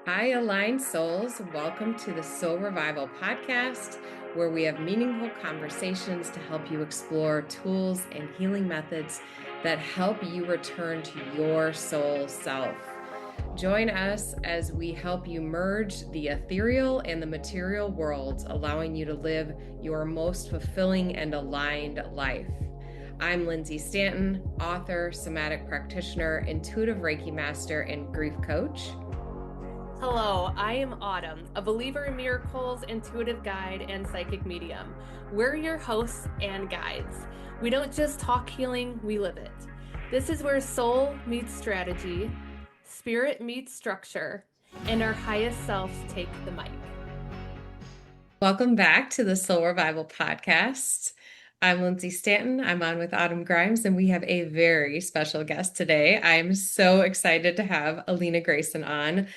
Hi, aligned souls. Welcome to the Soul Revival podcast, where we have meaningful conversations to help you explore tools and healing methods that help you return to your soul self. Join us as we help you merge the ethereal and the material worlds, allowing you to live your most fulfilling and aligned life. I'm Lindsay Stanton, author, somatic practitioner, intuitive Reiki master, and grief coach. Hello, I am Autumn, a believer in miracles, intuitive guide, and psychic medium. We're your hosts and guides. We don't just talk healing, we live it. This is where soul meets strategy, spirit meets structure, and our highest selves take the mic. Welcome back to the Soul Revival podcast. I'm Lindsay Stanton. I'm on with Autumn Grimes, and we have a very special guest today. I'm so excited to have Alina Grayson on.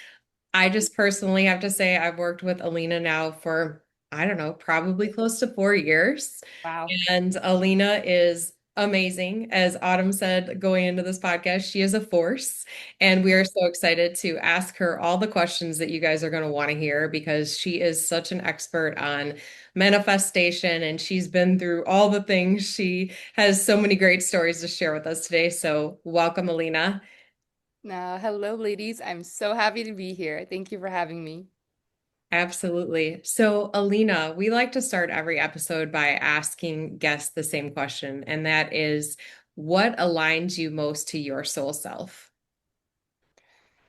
I just personally have to say I've worked with Alina now for, I don't know, probably close to 4 years. Wow. And Alina is amazing. As Autumn said going into this podcast, she is a force. And we are so excited to ask her all the questions that you guys are going to want to hear because she is such an expert on manifestation and she's been through all the things. She has so many great stories to share with us today. So, welcome, Alina. Now, hello, ladies. I'm so happy to be here. Thank you for having me. Absolutely. So, Alina, we like to start every episode by asking guests the same question, and that is, what aligns you most to your soul self?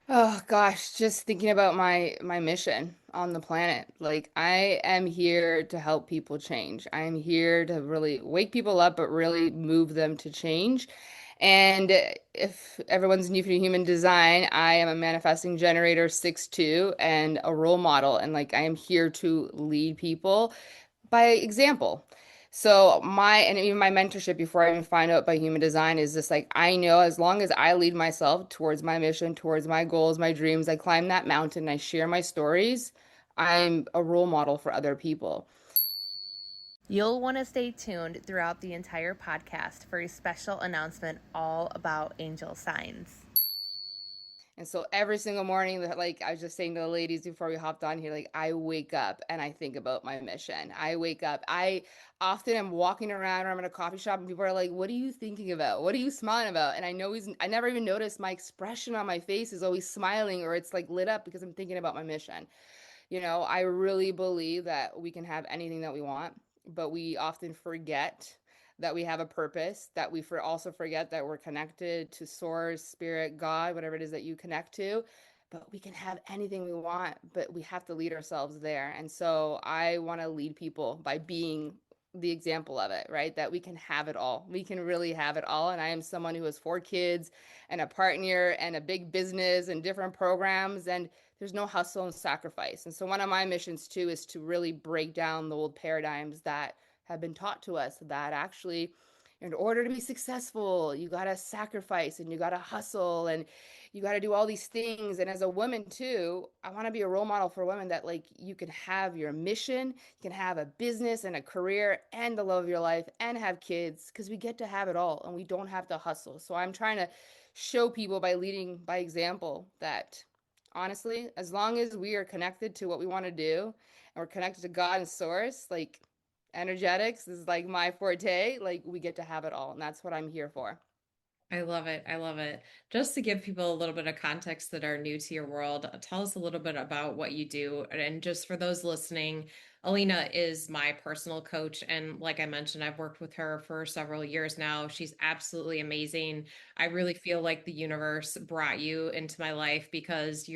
Oh gosh, just thinking about my mission on the planet. Like I am here to help people change. I am here to really wake people up, but really move them to change. And if everyone's new to human design, I am a manifesting generator 6-2 and a role model. And like I am here to lead people by example. So my and even my mentorship before I even find out by human design is just like I know as long as I lead myself towards my mission, towards my goals, my dreams, I climb that mountain, I share my stories, I'm a role model for other people. You'll want to stay tuned throughout the entire podcast for a special announcement all about angel signs. And so every single morning, like I was just saying to the ladies before we hopped on here, like I wake up and I think about my mission. I wake up. I often am walking around or I'm in a coffee shop and people are like, "What are you thinking about? What are you smiling about?" And I never even notice my expression on my face is always smiling or it's like lit up because I'm thinking about my mission. I really believe that we can have anything that we want, but we often forget that we have a purpose, that we also forget that we're connected to source, spirit, God, whatever it is that you connect to. But we can have anything we want, but we have to lead ourselves there. And so I want to lead people by being the example of it, right? That we can have it all. We can really have it all. And I am someone who has 4 kids and a partner and a big business and different programs. And there's no hustle and sacrifice. And so one of my missions too is to really break down the old paradigms that have been taught to us that actually in order to be successful, you got to sacrifice and you got to hustle and you got to do all these things. And as a woman too, I want to be a role model for women that like you can have your mission, you can have a business and a career and the love of your life and have kids because we get to have it all and we don't have to hustle. So I'm trying to show people by leading by example that honestly, as long as we are connected to what we want to do and we're connected to God and source, like energetics is like my forte, like we get to have it all. And that's what I'm here for. I love it. I love it. Just to give people a little bit of context that are new to your world, tell us a little bit about what you do. And just for those listening, Alina is my personal coach. And like I mentioned, I've worked with her for several years now. She's absolutely amazing. I really feel like the universe brought you into my life because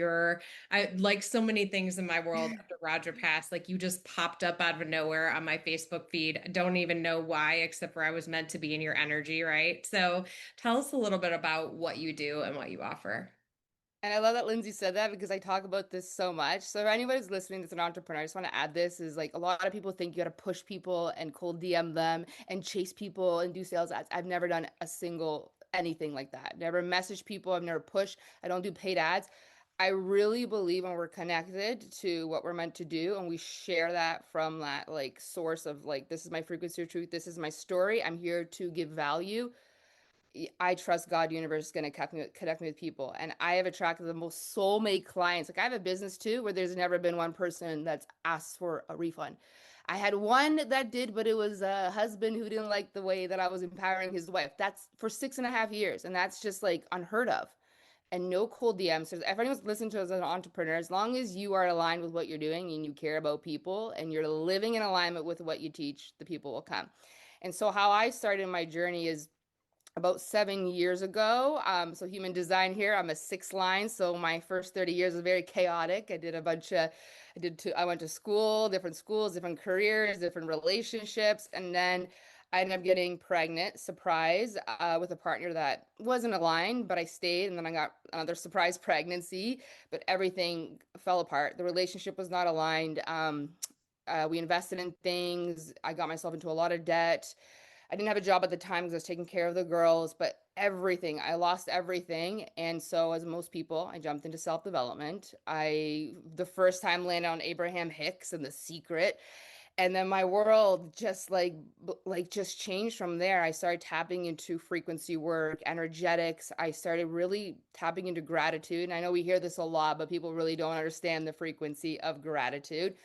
I like so many things in my world after Roger passed, like you just popped up out of nowhere on my Facebook feed. I don't even know why, except for I was meant to be in your energy, right? So, tell us a little bit about what you do and what you offer. And I love that Lindsay said that because I talk about this so much. So if anybody's listening that's an entrepreneur, I just want to add this is like a lot of people think you got to push people and cold DM them and chase people and do sales ads. I've never done a single anything like that. Never messaged people. I've never pushed. I don't do paid ads. I really believe when we're connected to what we're meant to do and we share that from that like source of like this is my frequency of truth, this is my story. I'm here to give value I trust God, universe is going to connect me with people. And I have attracted the most soulmate clients. Like I have a business too, where there's never been one person that's asked for a refund. I had one that did, but it was a husband who didn't like the way that I was empowering his wife. That's for 6.5 years. And that's just like unheard of. And no cold DMs. So if anyone's listening to us as an entrepreneur, as long as you are aligned with what you're doing and you care about people and you're living in alignment with what you teach, the people will come. And so how I started my journey is about 7 years ago. So human design here, I'm a six line. So my first 30 years was very chaotic. I did a bunch of, I went to school, different schools, different careers, different relationships. And then I ended up getting pregnant, surprise, with a partner that wasn't aligned, but I stayed. And then I got another surprise pregnancy, but everything fell apart. The relationship was not aligned. We invested in things. I got myself into a lot of debt. I didn't have a job at the time because I was taking care of the girls, but everything, I lost everything. And so, as most people, I jumped into self-development. The first time landed on Abraham Hicks and The Secret. And then my world just just changed from there. I started tapping into frequency work, energetics. I started really tapping into gratitude. And I know we hear this a lot, but people really don't understand the frequency of gratitude.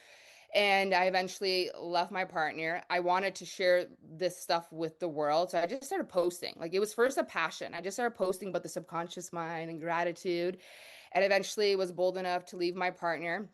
And I eventually left my partner. I wanted to share this stuff with the world. So I just started posting. Like it was first a passion. I just started posting about the subconscious mind and gratitude. And eventually was bold enough to leave my partner.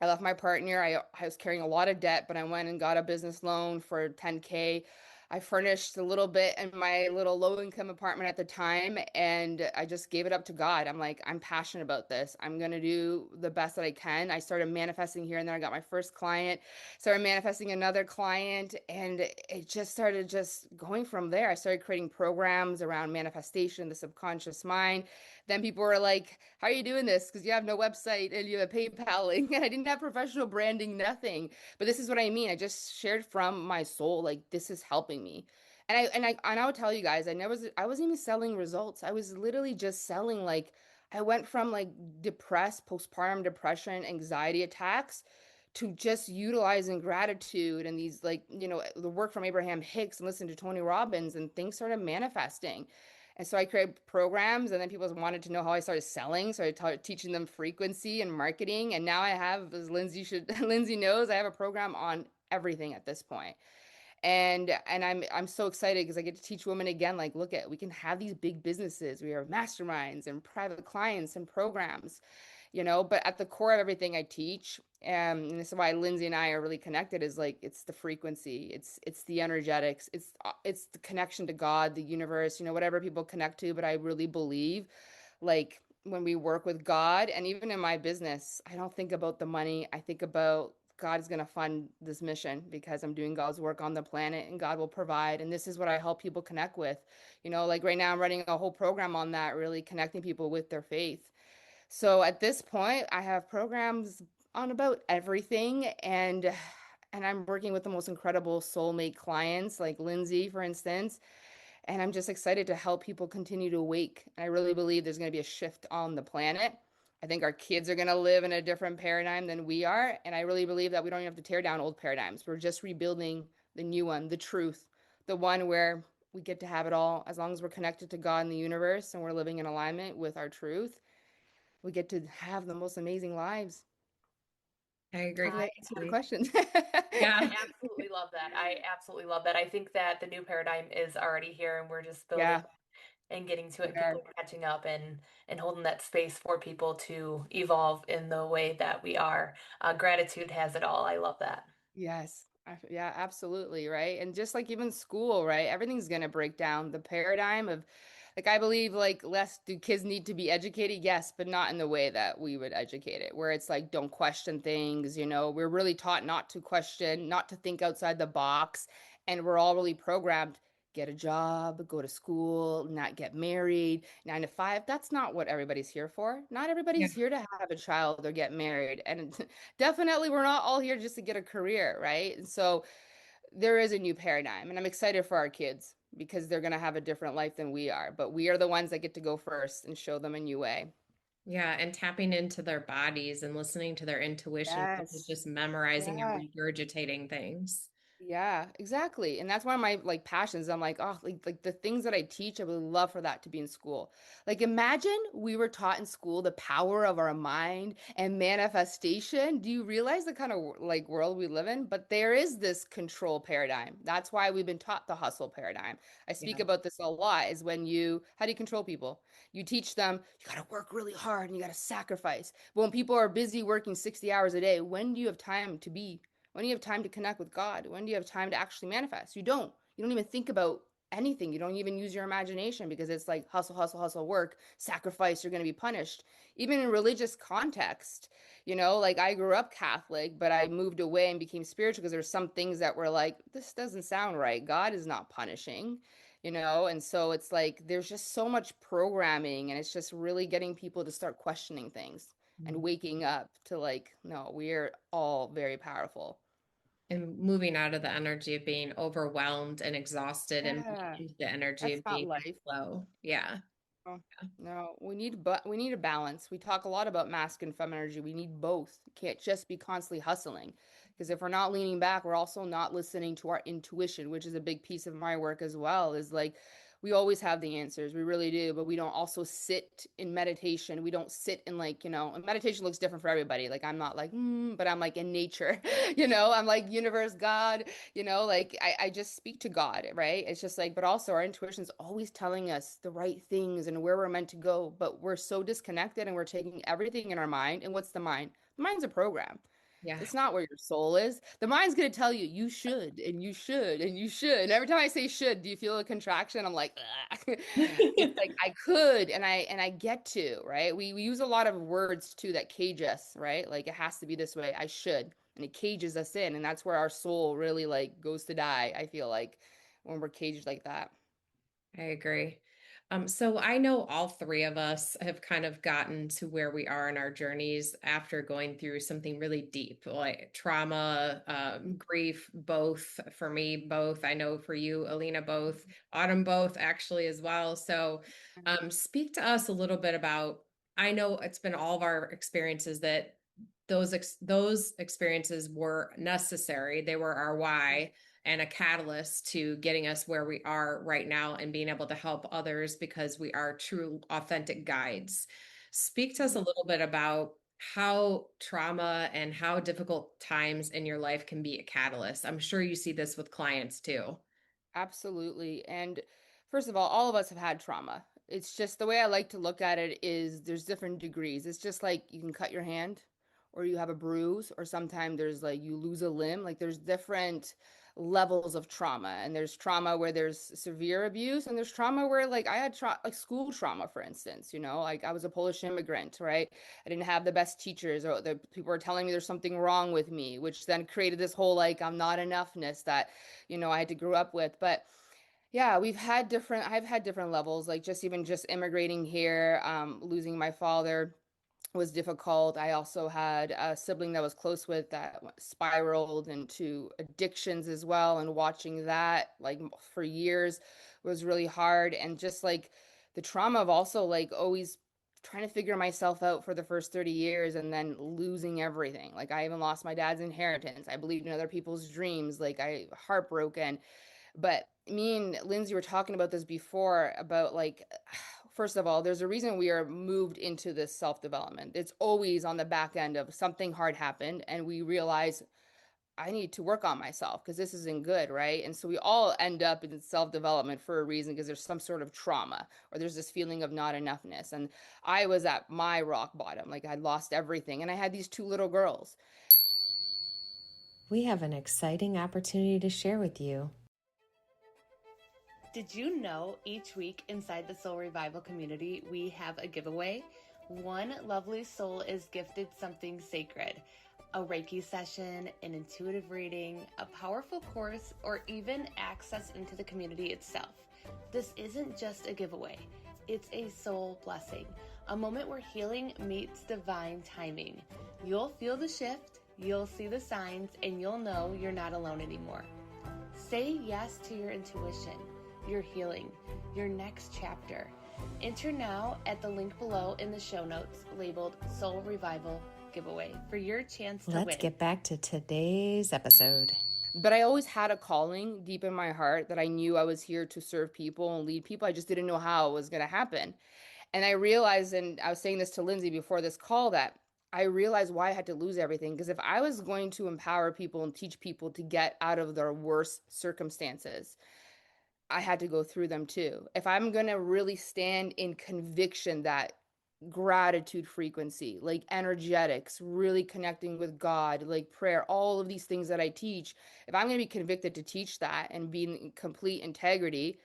I left my partner. I was carrying a lot of debt, but I went and got a business loan for 10K. I furnished a little bit in my little low income apartment at the time, and I just gave it up to God. I'm like, I'm passionate about this. I'm going to do the best that I can. I started manifesting here and then I got my first client, started manifesting another client, and it just started just going from there. I started creating programs around manifestation, the subconscious mind. Then people were like, how are you doing this? Because you have no website and you have PayPal link. And I didn't have professional branding, nothing. But this is what I mean. I just shared from my soul, like this is helping me. And I will tell you guys, I wasn't even selling results. I was literally just selling like I went from like depressed, postpartum depression, anxiety attacks to just utilizing gratitude and these like, the work from Abraham Hicks and listen to Tony Robbins and things started manifesting. And so I created programs, and then people wanted to know how I started selling. So I started teaching them frequency and marketing. And now I have, as Lindsay knows, I have a program on everything at this point. And I'm so excited because I get to teach women again, like, look at, we can have these big businesses. We have masterminds and private clients and programs, but at the core of everything I teach, and this is why Lindsay and I are really connected, is like it's the frequency, it's the energetics, it's the connection to God, the universe, whatever people connect to. But I really believe, like when we work with God, and even in my business, I don't think about the money. I think about God is going to fund this mission because I'm doing God's work on the planet and God will provide. And this is what I help people connect with. Like right now, I'm running a whole program on that, really connecting people with their faith. So at this point, I have programs on about everything, and I'm working with the most incredible soulmate clients like Lindsay, for instance. And I'm just excited to help people continue to awake. And I really believe there's going to be a shift on the planet. I think our kids are going to live in a different paradigm than we are. And I really believe that we don't even have to tear down old paradigms. We're just rebuilding the new one, the truth, the one where we get to have it all as long as we're connected to God and the universe and we're living in alignment with our truth. We get to have the most amazing lives. I agree Hopefully, that answered your completely. questions. I Yeah. absolutely love that. I absolutely love that. I think that the new paradigm is already here and we're just building Yeah, and getting to we it and are. people catching up and holding that space for people to evolve in the way that we are. Gratitude has it all. I love that. Yes. Yeah, absolutely. Right. And just like even school, right? Everything's going to break down the paradigm of, like, I believe, like, less do kids need to be educated? Yes, but not in the way that we would educate it, where it's like, don't question things. We're really taught not to question, not to think outside the box. And we're all really programmed, get a job, go to school, not get married, 9 to 5. That's not what everybody's here for. Not Yeah. everybody's here to have a child or get married. And definitely, we're not all here just to get a career, right? And so there is a new paradigm, and I'm excited for our kids because they're going to have a different life than we are. But we are the ones that get to go first and show them a new way. Yeah. And tapping into their bodies and listening to their intuition versus Yes. just memorizing and Yeah. regurgitating things. Yeah, exactly. And that's one of my like passions. I'm like, oh, like the things that I teach, I would love for that to be in school. Like imagine we were taught in school the power of our mind and manifestation. Do you realize the kind of like world we live in? But there is this control paradigm. That's why we've been taught the hustle paradigm. I speak Yeah. about this a lot is when how do you control people? You teach them you got to work really hard and you got to sacrifice. But when people are busy working 60 hours a day, when do you have time to be when do you have time to connect with God? When do you have time to actually manifest? You don't. You don't even think about anything. You don't even use your imagination because it's like hustle, hustle, hustle, work, sacrifice, you're going to be punished. Even in religious context, like I grew up Catholic, but I moved away and became spiritual because there's some things that were like, this doesn't sound right. God is not punishing, and so it's like there's just so much programming and it's just really getting people to start questioning things and Mm. waking up to like, no, we're all very powerful. And moving out of the energy of being overwhelmed and exhausted and moving Yeah, into the energy that's of not being in life. flow. Yeah. No, no, we need a balance. We talk a lot about masculine and feminine energy. We need both. We can't just be constantly hustling. Because if we're not leaning back, we're also not listening to our intuition, which is a big piece of my work as well. Is like we always have the answers. We really do, but we don't also sit in meditation. We don't sit in like, and meditation looks different for everybody. Like I'm not like, but I'm like in nature, I'm like universe, God, like I just speak to God, right? It's just like, but also our intuition is always telling us the right things and where we're meant to go, but we're so disconnected and we're taking everything in our mind. And what's the mind? The mind's a program. Yeah. It's not where your soul is. The mind's going to tell you, you should, and you should, and you should. And every time I say should, do you feel a contraction? I'm like, ugh. It's like I could and I get to, right? We use a lot of words too that cage us, right? Like it has to be this way. I should. And it cages us in. And that's where our soul really like goes to die, I feel like, when we're caged like that. I agree. So I know all three of us have kind of gotten to where we are in our journeys after going through something really deep, like trauma, grief, both for me, both. I know for you, Alina, both, Autumn, both actually as well. So speak to us a little bit about, I know it's been all of our experiences that those experiences were necessary. They were our why and a catalyst to getting us where we are right now and being able to help others because we are true, authentic guides. Speak to us a Mhm. little bit about how trauma and how difficult times in your life can be a catalyst. I'm sure you see this with clients too. Absolutely. And first of all of us have had trauma. It's just the way I like to look at it is there's different degrees. It's just like you can cut your hand or you have a bruise or sometimes there's like you lose a limb. Like there's different levels of trauma and there's trauma where there's severe abuse and there's trauma where like I had like school trauma for instance, like I was a Polish immigrant, right? I didn't have the best teachers or the people were telling me there's something wrong with me, which then created this whole like I'm not enoughness that I had to grow up with. But yeah, I've had different levels, like just even just immigrating here, losing my father was difficult. I also had a sibling that was close with that spiraled into addictions as well, and watching that like for years was really hard. And just like the trauma of also like always trying to figure myself out for the first 30 years and then losing everything. Like I even lost my dad's inheritance. I believed in other people's dreams. Like I heartbroken. But me and Lindsay were talking about this before about like, first of all, there's a reason we are moved into this self development. It's always on the back end of something hard happened, and we realize I need to work on myself because this isn't good, right? And so we all end up in self development for a reason because there's some sort of trauma or there's this feeling of not enoughness. And I was at my rock bottom, like I'd lost everything, and I had these two little girls. We have an exciting opportunity to share with you. Did you know each week inside the Soul Revival community, we have a giveaway? One lovely soul is gifted something sacred, a Reiki session, an intuitive reading, a powerful course, or even access into the community itself. This isn't just a giveaway. It's a soul blessing, a moment where healing meets divine timing. You'll feel the shift, you'll see the signs, and you'll know you're not alone anymore. Say yes to your intuition, your healing, your next chapter. Enter now at the link below in the show notes labeled Soul Revival Giveaway for your chance to win. Let's get back to today's episode. But I always had a calling deep in my heart that I knew I was here to serve people and lead people. I just didn't know how it was going to happen. And I realized, and I was saying this to Lindsay before this call, that I realized why I had to lose everything. Because if I was going to empower people and teach people to get out of their worst circumstances, I had to go through them too. If I'm going to really stand in conviction that gratitude frequency, like energetics, really connecting with God, like prayer, all of these things that I teach, if I'm going to be convicted to teach that and be in complete integrity,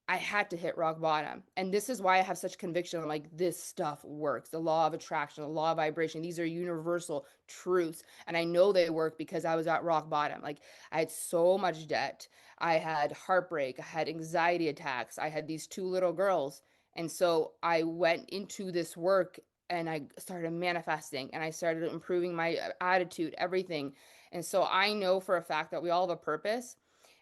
I had to hit rock bottom. And this is why I have such conviction. I'm like, this stuff works. The law of attraction, the law of vibration, these are universal truths. And I know they work because I was at rock bottom. Like, I had so much debt. I had heartbreak. I had anxiety attacks. I had these two little girls. And so I went into this work and I started manifesting and I started improving my attitude, everything. And so I know for a fact that we all have a purpose,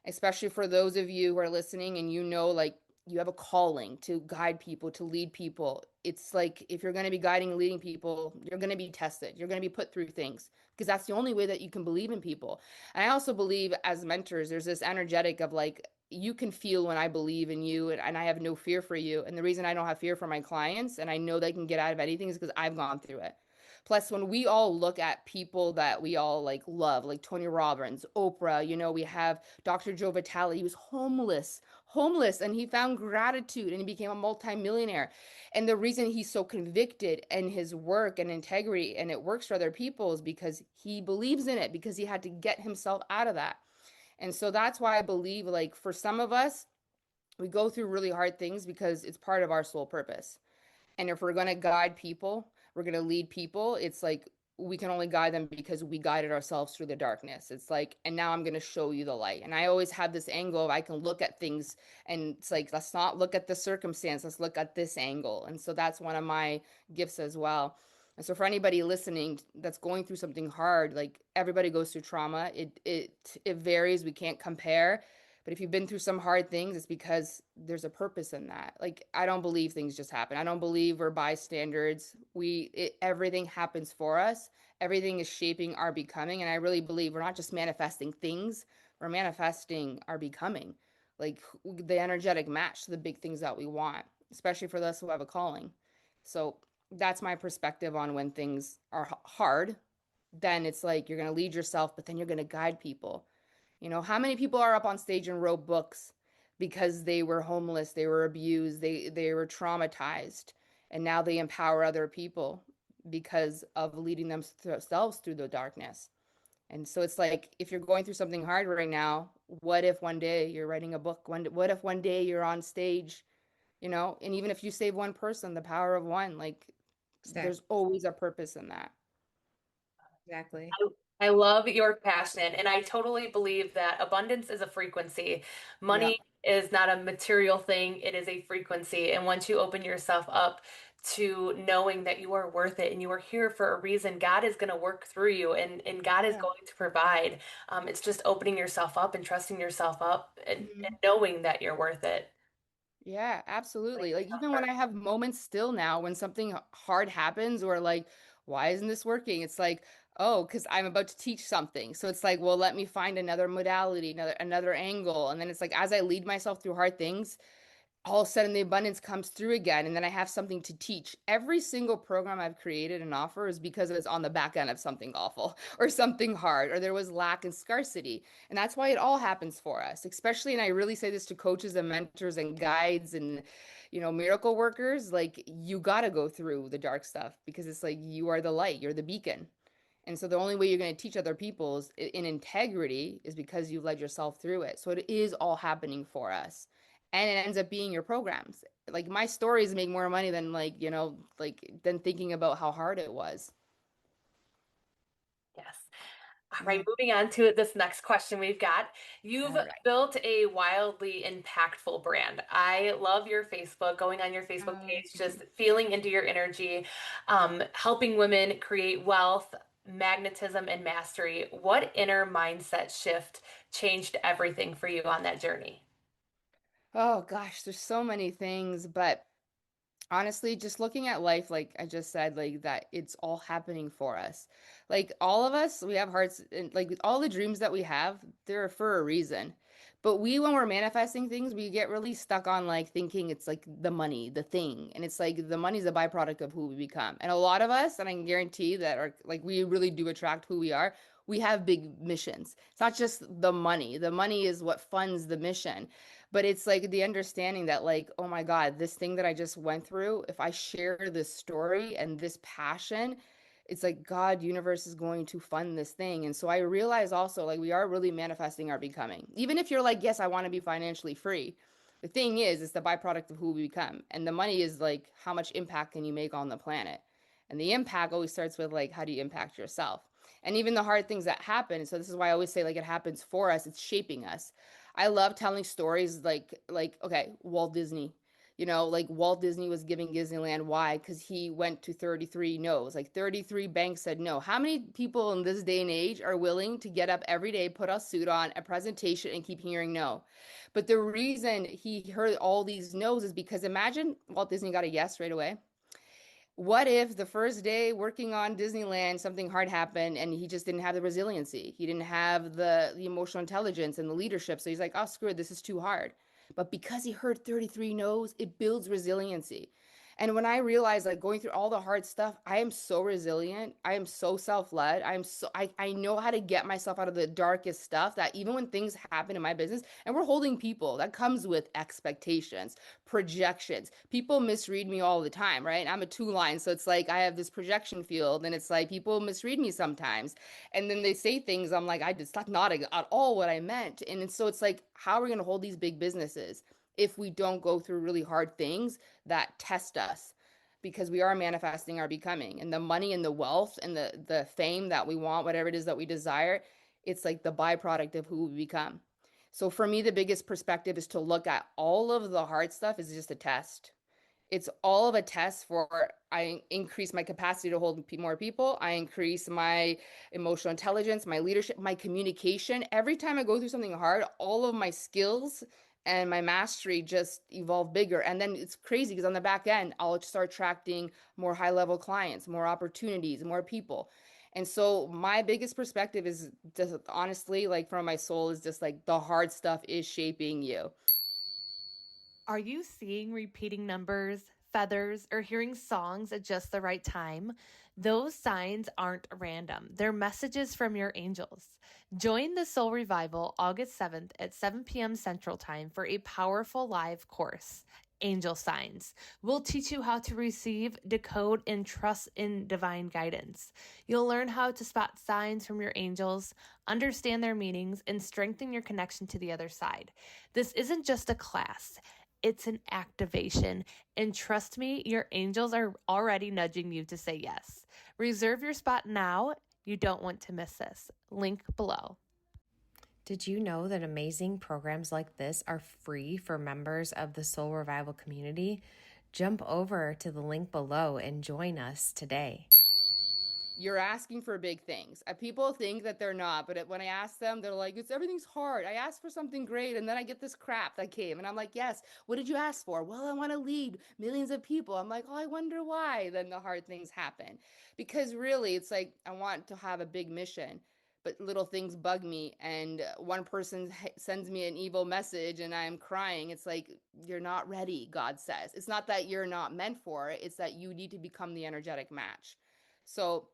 especially for those of you who are listening and you know, like, you have a calling to guide people, to lead people. It's like if you're going to be guiding and leading people, you're going to be tested. You're going to be put through things because that's the only way that you can believe in people. And I also believe as mentors, there's this energetic of like, you can feel when I believe in you and I have no fear for you. And the reason I don't have fear for my clients and I know they can get out of anything is because I've gone through it. Plus, when we all look at people that we all like love, like Tony Robbins, Oprah, we have Dr. Joe Vitale. He was homeless, and he found gratitude and he became a multimillionaire. And the reason he's so convicted in his work and integrity and it works for other people is because he believes in it, because he had to get himself out of that. And so that's why I believe, like, for some of us, we go through really hard things because it's part of our soul purpose. And if we're going to guide people, we're going to lead people, it's like we can only guide them because we guided ourselves through the darkness. It's like, and now I'm going to show you the light. And I always have this angle of I can look at things and it's like, let's not look at the circumstance, let's look at this angle. And so that's one of my gifts as well. And so for anybody listening that's going through something hard, like everybody goes through trauma. It varies. We can't compare. But if you've been through some hard things, it's because there's a purpose in that. Like, I don't believe things just happen. I don't believe we're bystanders. Everything happens for us. Everything is shaping our becoming. And I really believe we're not just manifesting things, we're manifesting our becoming. Like the energetic match to the big things that we want, especially for those who have a calling. So that's my perspective on when things are hard. Then it's like you're going to lead yourself, but then you're going to guide people. How many people are up on stage and wrote books because they were homeless, they were abused, they were traumatized, and now they empower other people because of leading themselves through the darkness. And so it's like if you're going through something hard right now, what if one day you're writing a book? What if one day you're on stage, and even if you save one person, the power of one, like Exactly. there's always a purpose in that. Exactly. I love your passion, and I totally believe that abundance is a frequency. Yeah. Money is not a material thing, it is a frequency. And once you open yourself up to knowing that you are worth it and you are here for a reason, God is going to work through you and God is Yeah. going to provide. It's just opening yourself up and trusting yourself up and Mhm. knowing that you're worth it. Yeah, Putting absolutely. Like yourself even when I first. have moments still now when something hard happens or like, why isn't this working? It's like, oh, because I'm about to teach something. So it's like, well, let me find another modality, another angle. And then it's like as I lead myself through hard things, all of a sudden the abundance comes through again and then I have something to teach. Every single program I've created and offer is because it's on the back end of something awful or something hard or there was lack and scarcity. And that's why it all happens for us, especially, and I really say this to coaches and mentors and guides and miracle workers, like you got to go through the dark stuff because it's like you are the light, you're the beacon. And so the only way you're going to teach other people is in integrity is because you've led yourself through it. So it is all happening for us. And it ends up being your programs. Like my stories make more money than than thinking about how hard it was. Yes. All right, Yeah. moving on to this next question we've got. All You've right. built a wildly impactful brand. I love your Facebook, going on your Facebook page, Thank you. just feeling into your energy, helping women create wealth, magnetism, and mastery. What inner mindset shift changed everything for you on that journey? Oh gosh, there's so many things, but Honestly, just looking at life, like I just said, like that it's all happening for us. Like all of us, we have hearts and like all the dreams that we have, they're for a reason. But when we're manifesting things, we get really stuck on like thinking it's like the money, the thing. And it's like the money's a byproduct of who we become. And a lot of us, and I can guarantee that are like we really do attract who we are. We have big missions. It's not just the money. The money is what funds the mission, but it's like the understanding that like, oh my God, this thing that I just went through, if I share this story and this passion, it's like God, universe is going to fund this thing. And so I realize also like we are really manifesting our becoming. Even if you're like, yes, I want to be financially free. The thing is, it's the byproduct of who we become. And the money is like how much impact can you make on the planet? And the impact always starts with like how do you impact yourself? And even the hard things that happen. So this is why I always say like it happens for us, it's shaping us. I love telling stories like okay, Walt Disney. You know, like Walt Disney was giving Disneyland why? Because he went to 33 no's. Like 33 banks said no. How many people in this day and age are willing to get up every day, put a suit on, a presentation, and keep hearing no? But the reason he heard all these no's is because imagine Walt Disney got a yes right away. What if the first day working on Disneyland, something hard happened and he just didn't have the resiliency? He didn't have the emotional intelligence and the leadership. So he's like, oh, screw it, this is too hard. But because he heard 33 no's, it builds resiliency. And when I realized like going through all the hard stuff, I am so resilient. I am so self-led. I know how to get myself out of the darkest stuff that even when things happen in my business and we're holding people, that comes with expectations, projections. People misread me all the time, right? I'm a two line. So it's like I have this projection field and it's like people misread me sometimes. And then they say things, I'm like, that's not at all what I meant. And so it's like, how are we going to hold these big businesses if we don't go through really hard things that test us? Because we are manifesting our becoming, and the money and the wealth and the fame that we want, whatever it is that we desire, it's like the byproduct of who we become. So for me, the biggest perspective is to look at all of the hard stuff is just a test. It's all of a test for I increase my capacity to hold more people. I increase my emotional intelligence, my leadership, my communication. Every time I go through something hard, all of my skills and my mastery just evolve bigger. And then it's crazy because on the back end, I'll start attracting more high level clients, more opportunities, more people. And so my biggest perspective is just honestly, like from my soul, is just like the hard stuff is shaping you. Are you seeing repeating numbers, feathers, or hearing songs at just the right time? Those signs aren't random. They're messages from your angels. Join the Soul Revival August 7th at 7 p.m. Central Time for a powerful live course, Angel Signs. We'll teach you how to receive, decode, and trust in divine guidance. You'll learn how to spot signs from your angels, understand their meanings, and strengthen your connection to the other side. This isn't just a class. It's an activation. And trust me, your angels are already nudging you to say yes. Reserve your spot now. You don't want to miss this. Link below. Did you know that amazing programs like this are free for members of the Soul Revival community? Jump over to the link below and join us today. You're asking for big things. People think that they're not, but when I ask them, they're like, "It's everything's hard. I asked for something great, and then I get this crap that came." And I'm like, "Yes. What did you ask for?" "Well, I want to lead millions of people." I'm like, "Oh, I wonder why." Then the hard things happen, because really, it's like I want to have a big mission, but little things bug me, and one person sends me an evil message, and I'm crying. It's like you're not ready. God says it's not that you're not meant for it. It's that you need to become the energetic match. So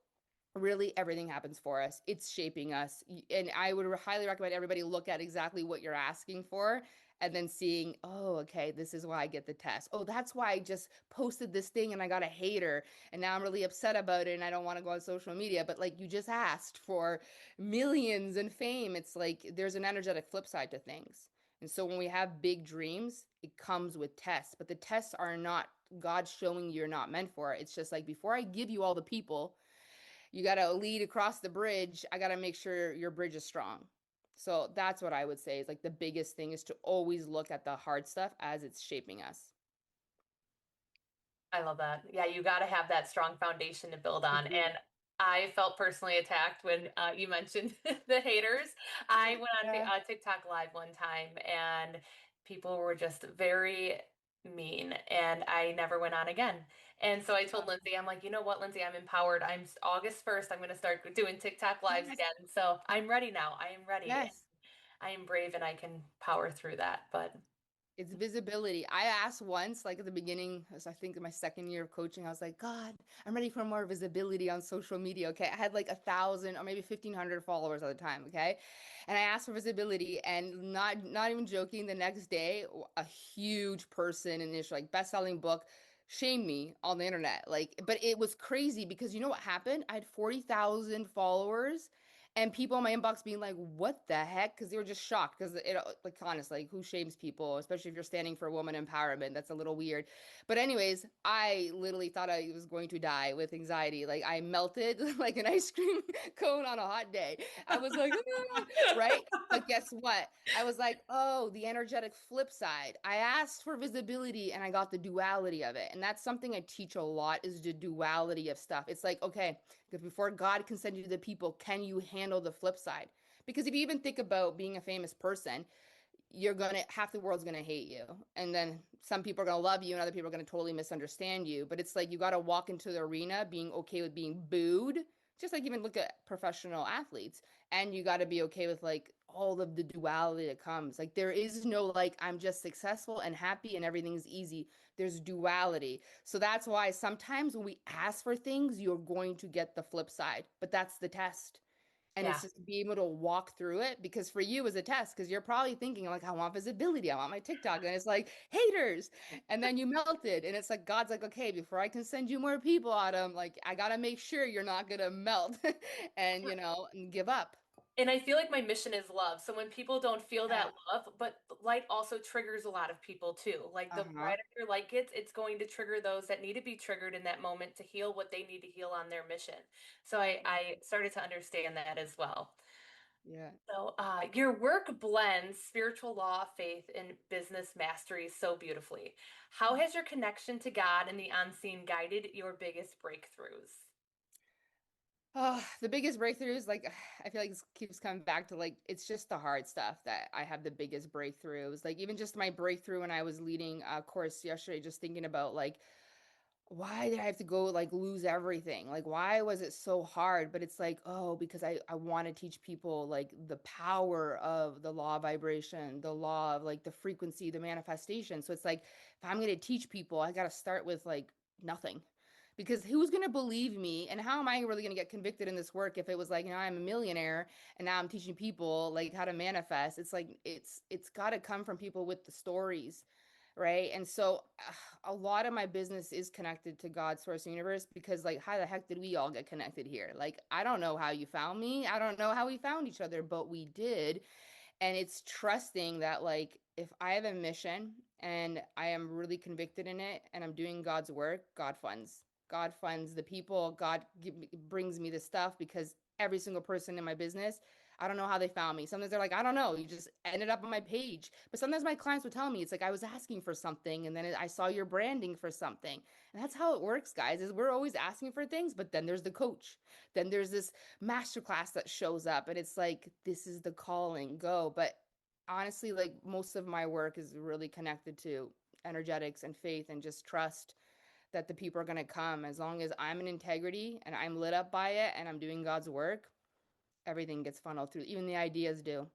really everything happens for us, it's shaping us, and I would highly recommend everybody look at exactly what you're asking for and then seeing, oh, okay, this is why I get the test. Oh, that's why I just posted this thing and I got a hater and now I'm really upset about it and I don't want to go on social media. But like, you just asked for millions and fame. It's like there's an energetic flip side to things. And so when we have big dreams, it comes with tests, but the tests are not God showing you're not meant for it. It's just like, before I give you all the people, you got to lead across the bridge. I got to make sure your bridge is strong. So that's what I would say is like the biggest thing is to always look at the hard stuff as it's shaping us. I love that. Yeah, you got to have that strong foundation to build on. Mm-hmm. And I felt personally attacked when you mentioned the haters. I went on Yeah. TikTok Live one time and people were just very mean, and I never went on again. And so I told Lindsay, I'm like, you know what, Lindsay, I'm empowered. August 1st, I'm going to start doing TikTok lives Yes. again. So I'm ready now. I am ready. Yes. I am brave and I can power through that. But It's visibility. I asked once, like at the beginning, as I think in my second year of coaching, I was like, God, I'm ready for more visibility on social media. Okay. I had like 1,000 or maybe 1,500 followers at the time. Okay. And I asked for visibility and not even joking, the next day, a huge person in this like best-selling book shamed me on the internet. Like, but it was crazy because you know what happened? I had 40,000 followers and people in my inbox being like, what the heck? Because they were just shocked. Because it, like, honestly, like, who shames people, especially if you're standing for woman empowerment? That's a little weird. But, anyways, I literally thought I was going to die with anxiety. Like, I melted like an ice cream cone on a hot day. I was like, "Ah," right? But guess what? I was like, oh, the energetic flip side. I asked for visibility and I got the duality of it. And that's something I teach a lot is the duality of stuff. It's like, okay, because before God can send you to the people, can you handle the flip side? Because if you even think about being a famous person, you're gonna half the world's gonna hate you, and then some people are gonna love you, and other people are gonna totally misunderstand you. But it's like you got to walk into the arena being okay with being booed, just like even look at professional athletes, and you got to be okay with like all of the duality that comes. Like there is no like I'm just successful and happy and everything's easy. There's duality. So that's why sometimes when we ask for things, you're going to get the flip side, but that's the test. And it's yeah. just be able to walk through it because for you as a test, because you're probably thinking like, I want visibility, I want my TikTok, and it's like haters, and then you melted, and it's like God's like, okay, before I can send you more people, Autumn, like I gotta make sure you're not gonna melt, and and give up. And I feel like my mission is love. So when people don't feel Yeah. that love, but light also triggers a lot of people too. Like the Uh-huh. brighter your light gets, it's going to trigger those that need to be triggered in that moment to heal what they need to heal on their mission. So I started to understand that as well. Yeah. So your work blends spiritual law, faith, and business mastery so beautifully. How has your connection to God and the unseen guided your biggest breakthroughs? Oh, the biggest breakthrough is like I feel like this keeps coming back to like it's just the hard stuff that I have the biggest breakthroughs. Like even just my breakthrough when I was leading a course yesterday, just thinking about like why did I have to go like lose everything? Like why was it so hard? But it's like, oh, because I want to teach people like the power of the law of vibration, the law of like the frequency, the manifestation. So it's like if I'm going to teach people, I got to start with like nothing. Because who's going to believe me and how am I really going to get convicted in this work if it was like, I'm a millionaire and now I'm teaching people like how to manifest. It's like it's got to come from people with the stories, right? And so a lot of my business is connected to God's source universe because like how the heck did we all get connected here? Like I don't know how you found me. I don't know how we found each other, but we did. And it's trusting that like if I have a mission and I am really convicted in it and I'm doing God's work, God funds. God funds the people. Brings me the stuff because every single person in my business, I don't know how they found me. Sometimes they're like, I don't know, you just ended up on my page. But sometimes my clients would tell me, it's like I was asking for something and then I saw your branding for something. And that's how it works, guys, is we're always asking for things, but then there's the coach. Then there's this masterclass that shows up and it's like, this is the calling, go. But honestly, like most of my work is really connected to energetics and faith and just trust that the people are going to come as long as I'm in integrity and I'm lit up by it and I'm doing God's work, everything gets funneled through. Even the ideas do.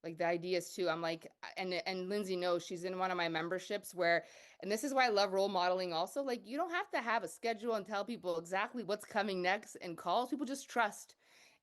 Like the ideas too. I'm like, and Lindsay knows she's in one of my memberships where, and this is why I love role modeling also. Like you don't have to have a schedule and tell people exactly what's coming next and calls. People just trust.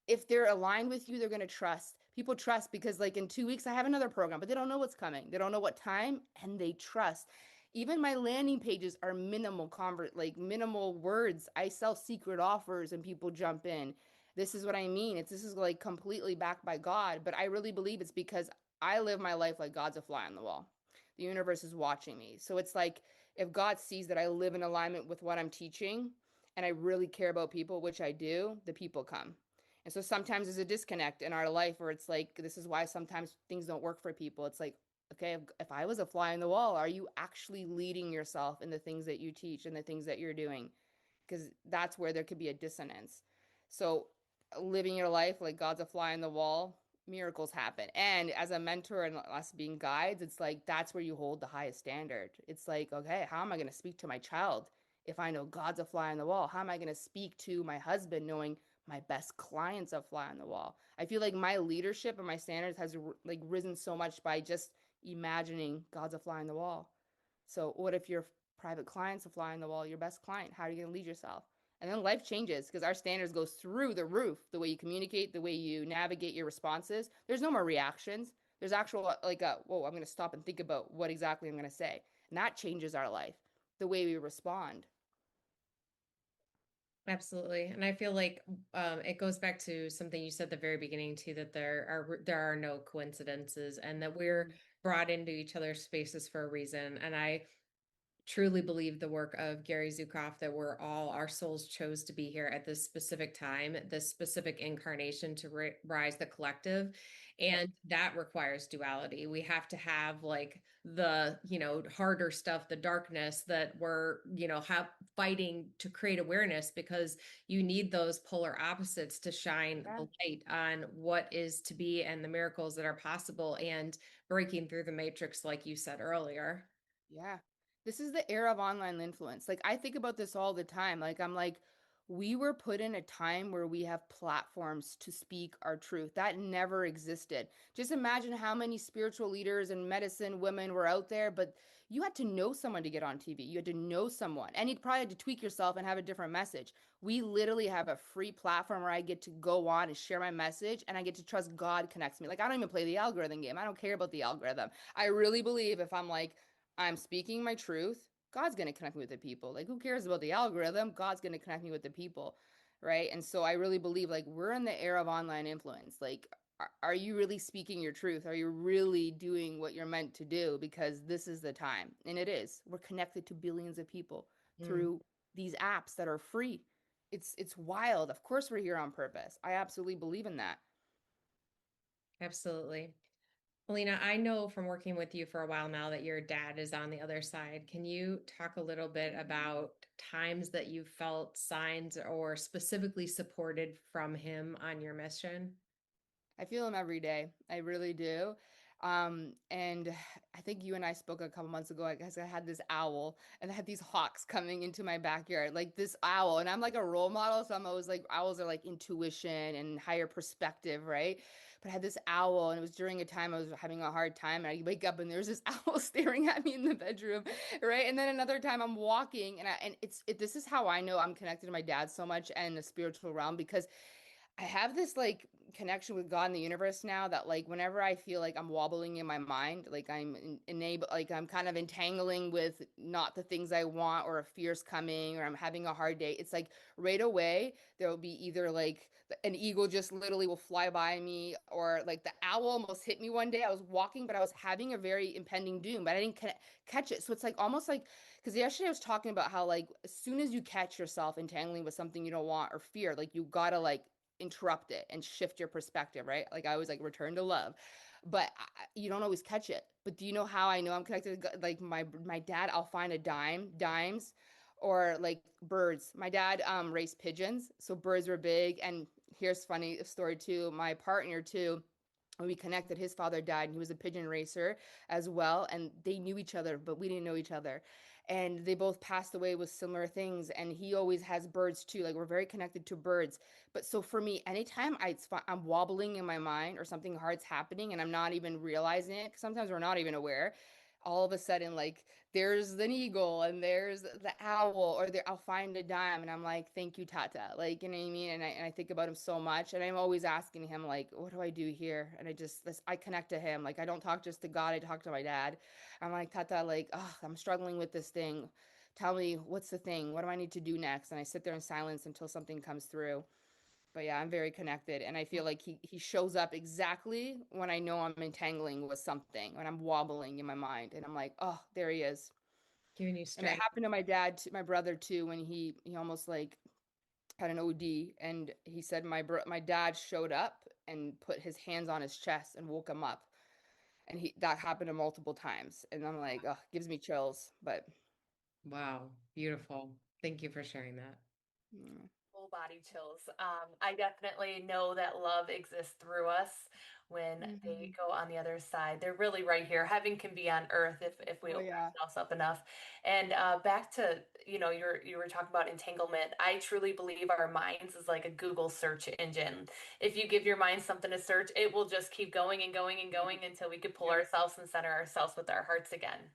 If they're aligned with you, they're going to trust. People trust because like in 2 weeks I have another program, but they don't know what's coming. They don't know what time and they trust. Even my landing pages are minimal like minimal words. I sell secret offers and people jump in. This is what I mean. This is like completely backed by God, but I really believe it's because I live my life like God's a fly on the wall. The universe is watching me. So it's like if God sees that I live in alignment with what I'm teaching and I really care about people, which I do, the people come. And so sometimes there's a disconnect in our life where it's like, this is why sometimes things don't work for people. It's like, okay, if I was a fly on the wall, are you actually leading yourself in the things that you teach and the things that you're doing? Because that's where there could be a dissonance. So living your life like God's a fly on the wall miracles happen. And as a mentor and us being guides, it's like that's where you hold the highest standard. It's like, okay, how am I going to speak to my child if I know God's a fly on the wall? How am I going to speak to my husband knowing my best clients a fly on the wall? I feel like my leadership and my standards has like risen so much by just imagining God's a fly on the wall. So what if your private client's a fly on the wall, your best client? How are you going to lead yourself? And then life changes because our standards goes through the roof. The way you communicate, the way you navigate your responses. There's no more reactions. There's actual like a whoa, I'm going to stop and think about what exactly I'm going to say. And that changes our life, the way we respond. Absolutely. And I feel like it goes back to something you said at the very beginning too, that there are no coincidences and that we're Mm. brought into each other's spaces for a reason. And I truly believe the work of Gary Zukav that our souls chose to be here at this specific time, this specific incarnation to rise the collective. Yep. And that requires duality. We have to have like the, harder stuff, the darkness that we're, fighting to create awareness because you need those polar opposites to shine Yeah. the light on what is to be and the miracles that are possible and breaking through the matrix, like you said earlier. Yeah. This is the era of online influence. Like I think about this all the time. Like I'm like we were put in a time where we have platforms to speak our truth. That never existed. Just imagine how many spiritual leaders and medicine women were out there, but you had to know someone to get on TV. You had to know someone. And you probably had to tweak yourself and have a different message. We literally have a free platform where I get to go on and share my message and I get to trust God connects me. Like I don't even play the algorithm game. I don't care about the algorithm. I really believe if I'm like I'm speaking my truth, God's going to connect me with the people. Like, who cares about the algorithm? God's going to connect me with the people. Right. And so I really believe like we're in the era of online influence. Like, are you really speaking your truth? Are you really doing what you're meant to do? Because this is the time. And it is. We're connected to billions of people Mm, through these apps that are free. It's wild. Of course we're here on purpose. I absolutely believe in that. absolutely. Alina, I know from working with you for a while now that your dad is on the other side. Can you talk a little bit about times that you felt signs or specifically supported from him on your mission? I feel him every day. I really do. And I think you and I spoke a couple months ago. I guess I had this owl and I had these hawks coming into my backyard, like this owl. And I'm like a role model. So I'm always like, owls are like intuition and higher perspective, right? But I had this owl and it was during a time I was having a hard time. And I wake up and there's this owl staring at me in the bedroom, right? And then another time I'm walking and this is how I know I'm connected to my dad so much and the spiritual realm because I have this like connection with God in the universe now that like whenever I feel like I'm wobbling in my mind, like enable like I'm kind of entangling with not the things I want or a fear's coming or I'm having a hard day, it's like right away there will be either like an eagle just literally will fly by me or like the owl almost hit me one day. I was walking, but I was having a very impending doom, but I didn't catch it. So it's like almost like because yesterday I was talking about how like as soon as you catch yourself entangling with something you don't want or fear, like you gotta like interrupt it and shift your perspective, right? Like I always like return to love, but you don't always catch it. But do you know how I know I'm connected to like my dad? I'll find a dimes, or like birds. My dad raised pigeons, so birds were big. And here's funny story too. My partner too. When we connected, his father died, and he was a pigeon racer as well. And they knew each other, but we didn't know each other and they both passed away with similar things and he always has birds too, like we're very connected to birds. But so for me anytime I'm wobbling in my mind or something hard's happening and I'm not even realizing it, 'cause sometimes we're not even aware, all of a sudden like there's an eagle and there's the owl or there I'll find a dime and I'm like thank you tata, like you know what I mean, and I think about him so much and I'm always asking him like what do I do here, and I connect to him, like I don't talk just to God, I talk to my dad. I'm like, Tata, like, oh, I'm struggling with this thing. Tell me, what's the thing? What do I need to do next? And I sit there in silence until something comes through. But yeah, I'm very connected. And I feel like he shows up exactly when I know I'm entangling with something, when I'm wobbling in my mind. And I'm like, oh, there he is. Giving you And it strength. happened to my dad, my brother too, when he almost like had an OD. And he said my dad showed up and put his hands on his chest and woke him up, and he that happened to multiple times and I'm like oh gives me chills but Wow, beautiful. Thank you for sharing that. mm. full body chills. I definitely know that love exists through us when they Mhm. go on the other side. They're really right here. Heaven can be on earth if we Oh open yeah. ourselves up enough. And back to, you were talking about entanglement. I truly believe our minds is like a Google search engine. If you give your mind something to search, it will just keep going and going and going until we could pull Yep. ourselves and center ourselves with our hearts again.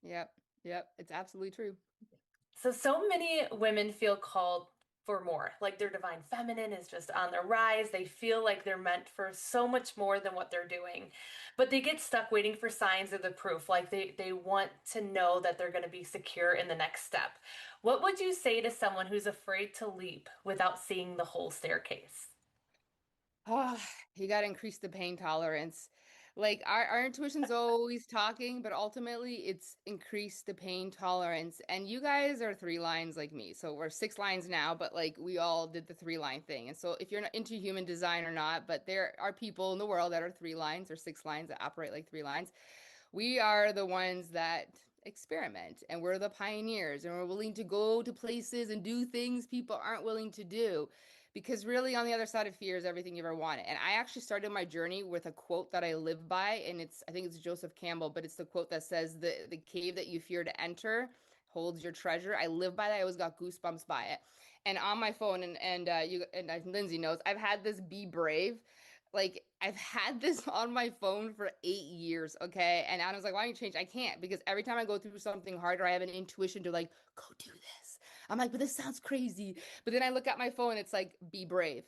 Yep. Yep. It's absolutely true. So many women feel called for more. Like their divine feminine is just on the rise. They feel like they're meant for so much more than what they're doing. But they get stuck waiting for signs of the proof. Like they want to know that they're going to be secure in the next step. What would you say to someone who's afraid to leap without seeing the whole staircase? Oh, you got to increase the pain tolerance. Like our intuition's always talking, but ultimately it's increase the pain tolerance. And you guys are three lines like me. So we're six lines now, but like we all did the three line thing. And so if you're not into human design or not, but there are people in the world that are three lines or six lines that operate like three lines. We are the ones that experiment and we're the pioneers and we're willing to go to places and do things people aren't willing to do because really on the other side of fear is everything you ever wanted. And I actually started my journey with a quote that I live by, and I think it's Joseph Campbell, but it's the quote that says the cave that you fear to enter holds your treasure. I live by that. I always got goosebumps by it. And on my phone, Lindsay knows, I've had this be brave. Like I've had this on my phone for 8 years, okay? And Adam's like, why don't you change? I can't because every time I go through something hard or I have an intuition to like, go do this. I'm like, but this sounds crazy. But then I look at my phone, it's like, be brave.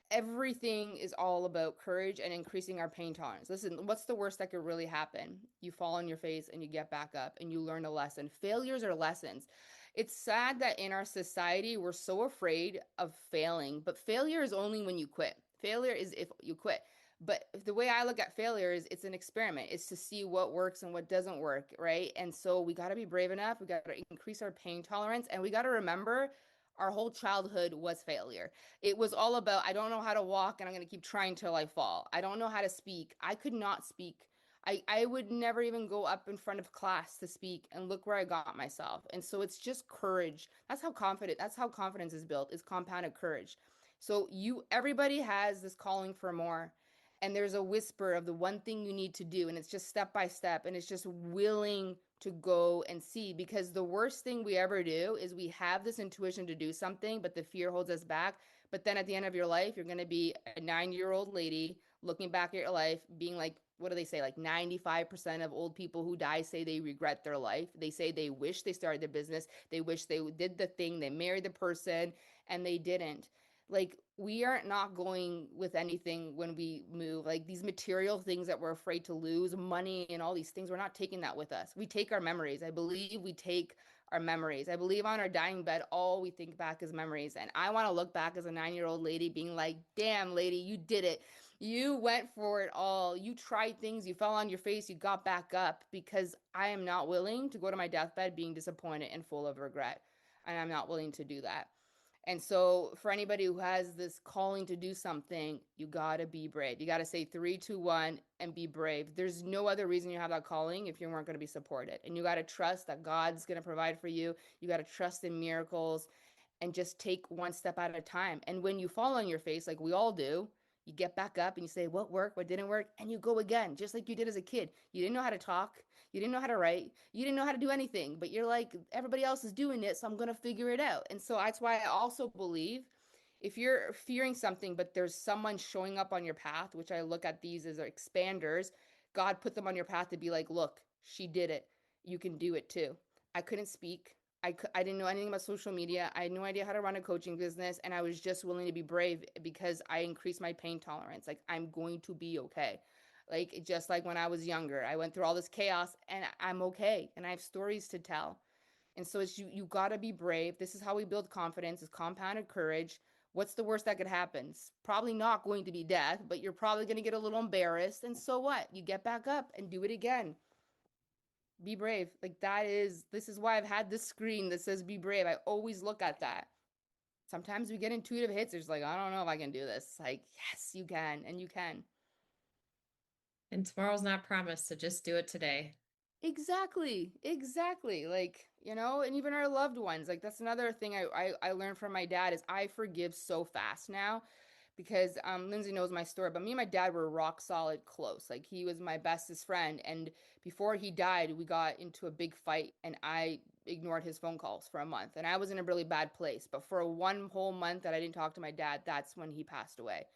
Everything is all about courage and increasing our pain tolerance. Listen, what's the worst that could really happen? You fall on your face and you get back up and you learn a lesson. Failures are lessons. It's sad that in our society, we're so afraid of failing, but failure is only when you quit. Failure is if you quit. But the way I look at failure is it's an experiment. It's to see what works and what doesn't work, right? And so we got to be brave enough. We got to increase our pain tolerance. And we got to remember our whole childhood was failure. It was all about, I don't know how to walk and I'm going to keep trying till I fall. I don't know how to speak. I could not speak. I would never even go up in front of class to speak and look where I got myself. And so it's just courage. That's how confidence is built, is compounded courage. So everybody has this calling for more. And there's a whisper of the one thing you need to do. And it's just step by step. And it's just willing to go and see, because the worst thing we ever do is we have this intuition to do something, but the fear holds us back. But then at the end of your life, you're going to be a 9-year-old lady looking back at your life, being like, what do they say? Like 95% of old people who die say they regret their life. They say they wish they started their business. They wish they did the thing. They married the person and they didn't. Like we are not going with anything when we move. Like these material things that we're afraid to lose, money and all these things, we're not taking that with us. We take our memories. I believe we take our memories. I believe on our dying bed, all we think back is memories. And I want to look back as a 9-year-old lady being like, damn, lady, you did it. You went for it all. You tried things. You fell on your face. You got back up, because I am not willing to go to my deathbed being disappointed and full of regret. And I'm not willing to do that. And so, for anybody who has this calling to do something, you gotta be brave. You gotta say three, two, one, and be brave. There's no other reason you have that calling if you weren't gonna be supported. And you gotta trust that God's gonna provide for you. You gotta trust in miracles and just take one step at a time. And when you fall on your face, like we all do, you get back up and you say, what worked, what didn't work, and you go again, just like you did as a kid. You didn't know how to talk, you didn't know how to write, you didn't know how to do anything, but you're like, everybody else is doing it, so I'm going to figure it out. And so that's why I also believe if you're fearing something, but there's someone showing up on your path, which I look at these as expanders, God put them on your path to be like, look, she did it. You can do it too. I couldn't speak. I didn't know anything about social media. I had no idea how to run a coaching business. And I was just willing to be brave because I increased my pain tolerance. Like, I'm going to be okay. Like, just like when I was younger, I went through all this chaos and I'm okay. And I have stories to tell. And so you got to be brave. This is how we build confidence, is compounded courage. What's the worst that could happen? It's probably not going to be death, but you're probably going to get a little embarrassed. And so what? You get back up and do it again. Be brave. Like this is why I've had this screen that says be brave. I always look at that. Sometimes we get intuitive hits. It's like, I don't know if I can do this. Like, yes, you can. And you can. And tomorrow's not promised, so just do it today. Exactly. Like, and even our loved ones. Like that's another thing I learned from my dad is I forgive so fast now because Lindsay knows my story, but me and my dad were rock solid close. Like he was my bestest friend. And before he died, we got into a big fight and I ignored his phone calls for a month. And I was in a really bad place. But for one whole month that I didn't talk to my dad, that's when he passed away.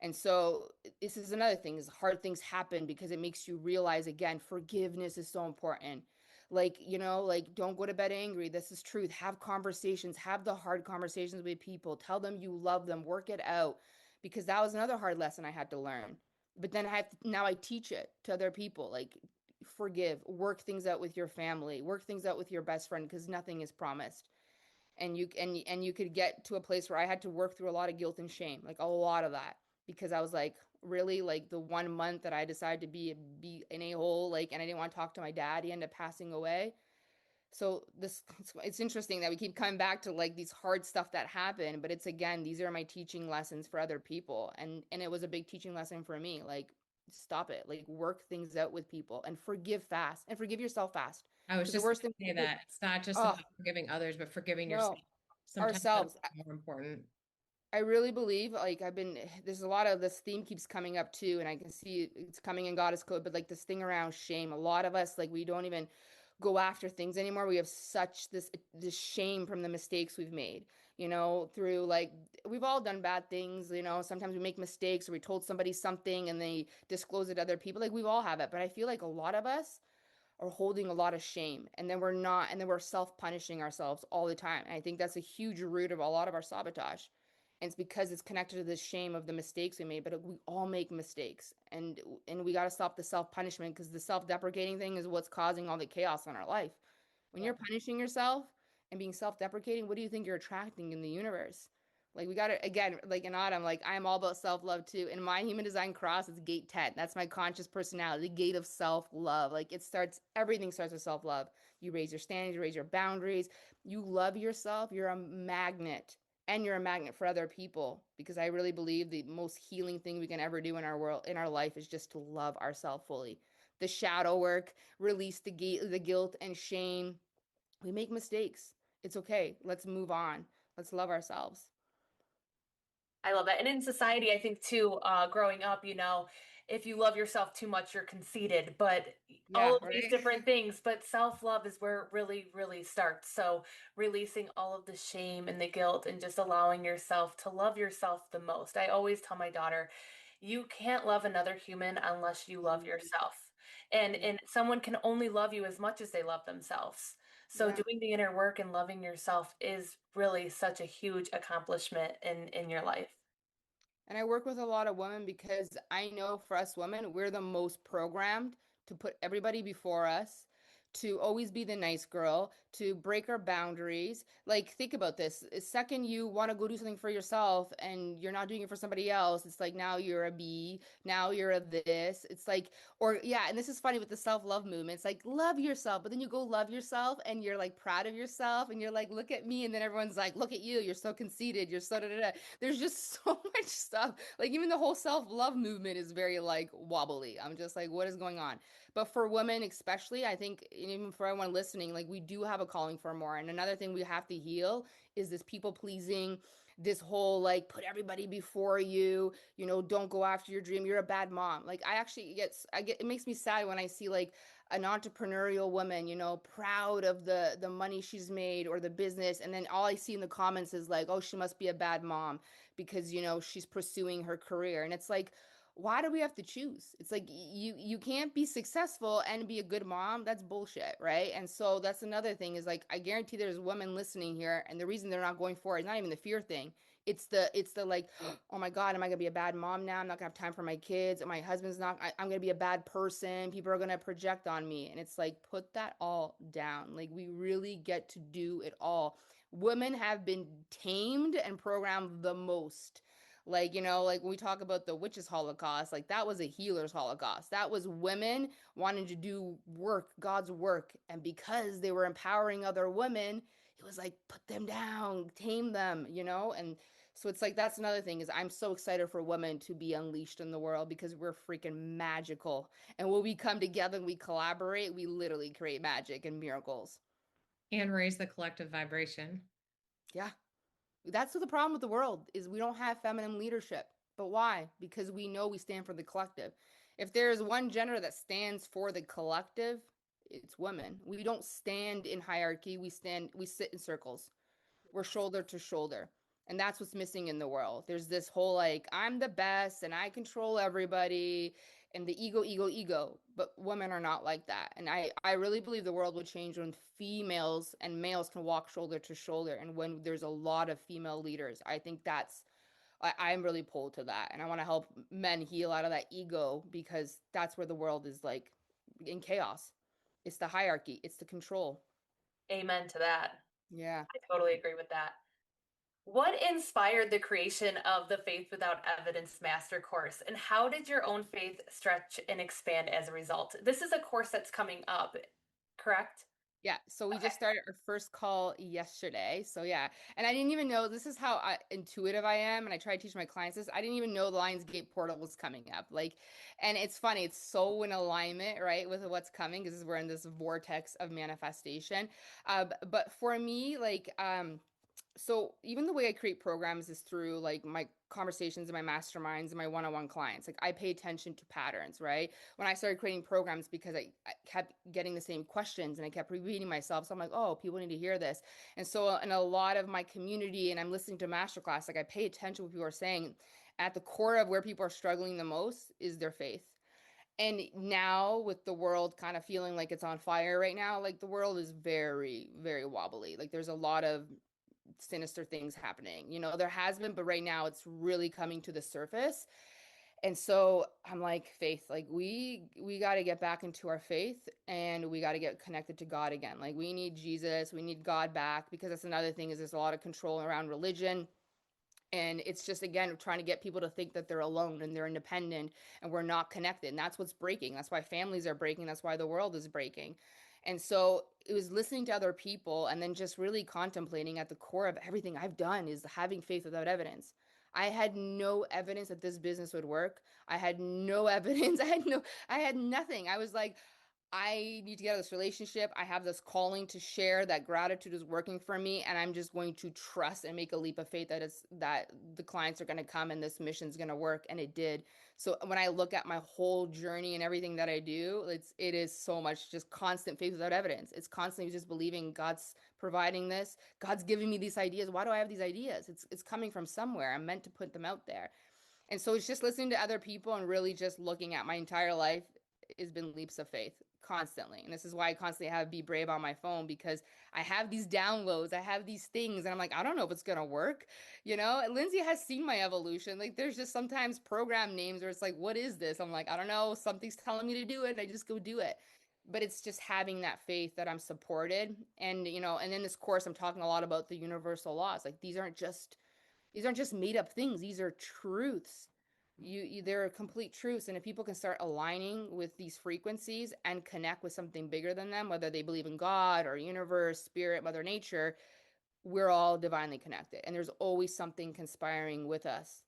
And so this is another thing is hard things happen because it makes you realize again, forgiveness is so important. Like, like don't go to bed angry. This is truth. Have conversations, have the hard conversations with people. Tell them you love them, work it out. Because that was another hard lesson I had to learn. But then now I teach it to other people. Like forgive, work things out with your family, work things out with your best friend because nothing is promised. And you could get to a place where I had to work through a lot of guilt and shame, like a lot of that, because I was like, really, like the 1 month that I decided to be an a-hole, like, and I didn't want to talk to my dad, he ended up passing away. So it's interesting that we keep coming back to like these hard stuff that happen, but it's again, these are my teaching lessons for other people, and it was a big teaching lesson for me. Like, stop it, like work things out with people and forgive fast and forgive yourself fast, I was because the just worst thing going to say we do, that it's not just oh about forgiving others, but forgiving yourself. no, Sometimes that's ourselves. more important. I really believe like there's a lot of this theme keeps coming up too, and I can see it's coming in Goddess Code, but like this thing around shame. A lot of us, like, we don't even go after things anymore. We have such this shame from the mistakes we've made, through like we've all done bad things, sometimes we make mistakes or we told somebody something and they disclose it to other people. Like we've all have it, but I feel like a lot of us are holding a lot of shame and then we're not, and then we're self-punishing ourselves all the time. And I think that's a huge root of a lot of our sabotage. And it's because it's connected to the shame of the mistakes we made, but we all make mistakes. And we got to stop the self-punishment because the self-deprecating thing is what's causing all the chaos in our life. When Yeah. you're punishing yourself and being self-deprecating, what do you think you're attracting in the universe? Like we got to again, like in Autumn, like I'm all about self-love too. In my human design cross, it's gate 10. That's my conscious personality, the gate of self-love. Like everything starts with self-love. You raise your standards, you raise your boundaries, you love yourself, you're a magnet. And you're a magnet for other people because I really believe the most healing thing we can ever do in our world, in our life, is just to love ourselves fully. The shadow work, release the guilt and shame. We make mistakes. It's okay. Let's move on. Let's love ourselves. I love that. And in society, I think too, growing up, if you love yourself too much, you're conceited, but all Yeah, of these right? different things, but self-love is where it really, really starts. So releasing all of the shame and the guilt and just allowing yourself to love yourself the most. I always tell my daughter, you can't love another human unless you love Mhm. yourself. And someone can only love you as much as they love themselves. So Yeah. doing the inner work and loving yourself is really such a huge accomplishment in your life. And I work with a lot of women because I know for us women, we're the most programmed to put everybody before us, to always be the nice girl, to break our boundaries. Like, think about this. The second you want to go do something for yourself and you're not doing it for somebody else, it's like now you're a B, now you're a this. It's like, or yeah, and this is funny with the self-love movement. It's like, love yourself, but then you go love yourself and you're like proud of yourself and you're like, look at me. And then everyone's like, look at you, you're so conceited, you're so da da da. There's just so much stuff. Like even the whole self-love movement is very like wobbly. I'm just like, what is going on? But for women especially, I think even for everyone listening, like we do have a calling for more. And another thing we have to heal is this people pleasing, this whole like put everybody before you, don't go after your dream. You're a bad mom. Like I get it makes me sad when I see like an entrepreneurial woman, proud of the money she's made or the business, and then all I see in the comments is like, oh, she must be a bad mom because she's pursuing her career. And it's like, why do we have to choose? It's like you can't be successful and be a good mom. That's bullshit, right? And so that's another thing is like I guarantee there's women listening here, and the reason they're not going for it is not even the fear thing. It's the like, oh my God, am I gonna be a bad mom now? I'm not gonna have time for my kids. My husband's not. I'm gonna be a bad person. People are gonna project on me, and it's like put that all down. Like we really get to do it all. Women have been tamed and programmed the most. Like, like when we talk about the witches' holocaust, like that was a healer's holocaust. That was women wanting to do work, God's work. And because they were empowering other women, it was like, put them down, tame them, and So it's like that's another thing is I'm so excited for women to be unleashed in the world because we're freaking magical. And when we come together and we collaborate, we literally create magic and miracles. And raise the collective vibration. Yeah. That's what the problem with the world is we don't have feminine leadership. But why? Because we know we stand for the collective. If there is one gender that stands for the collective, it's women. We don't stand in hierarchy. We sit in circles. We're shoulder to shoulder. And that's what's missing in the world. There's this whole like, I'm the best and I control everybody and the ego, ego, ego. But women are not like that. And I really believe the world would change when females and males can walk shoulder to shoulder. And when there's a lot of female leaders, I think I'm really pulled to that. And I want to help men heal out of that ego because that's where the world is like in chaos. It's the hierarchy, it's the control. Amen to that. Yeah. I totally agree with that. What inspired the creation of the Faith Without Evidence Master Course, and how did your own faith stretch and expand as a result? This is a course that's coming up, correct? Yeah, so we Okay. just started our first call yesterday. So yeah, and I didn't even know this is how intuitive I am, and I try to teach my clients this. I didn't even know the Lionsgate portal was coming up. Like, and it's funny, it's so in alignment, right, with what's coming because we're in this vortex of manifestation. But for me, like, so even the way I create programs is through like my conversations and my masterminds and my one-on-one clients. Like I pay attention to patterns, right? When I started creating programs because I kept getting the same questions and I kept repeating myself. So I'm like, oh, people need to hear this. And so in a lot of my community and I'm listening to masterclass, like I pay attention to what people are saying. At the core of where people are struggling the most is their faith. And now with the world kind of feeling like it's on fire right now, like the world is very, very wobbly. Like there's a lot of sinister things happening. You know, there has been, but right now it's really coming to the surface. And so I'm like, faith, like we got to get back into our faith and we got to get connected to God again. Like we need Jesus, we need God back because that's another thing is there's a lot of control around religion. And it's just again trying to get people to think that they're alone and they're independent and we're not connected. And that's what's breaking. That's why families are breaking. That's why the world is breaking. And so it was listening to other people and then just really contemplating at the core of everything I've done is having faith without evidence. I had no evidence that this business would work. I had no evidence. I had nothing. I was like, I need to get out of this relationship. I have this calling to share that gratitude is working for me, and I'm just going to trust and make a leap of faith that that the clients are going to come and this mission's going to work, and it did. So when I look at my whole journey and everything that I do, it is so much just constant faith without evidence. It's constantly just believing God's providing this. God's giving me these ideas. Why do I have these ideas? It's coming from somewhere. I'm meant to put them out there. And so it's just listening to other people and really just looking at my entire life has been leaps of faith constantly. And this is why I constantly have Be Brave on my phone because I have these downloads, I have these things, and I'm like, I don't know if it's gonna work. You know, and Lindsay has seen my evolution. Like there's just sometimes program names where it's like, what is this? I'm like, I don't know, something's telling me to do it. I just go do it. But it's just having that faith that I'm supported. And you know, and in this course, I'm talking a lot about the universal laws. Like these aren't just made up things. These are truths. They're complete truths. And if people can start aligning with these frequencies and connect with something bigger than them, whether they believe in God or universe, spirit, mother nature, we're all divinely connected. And there's always something conspiring with us.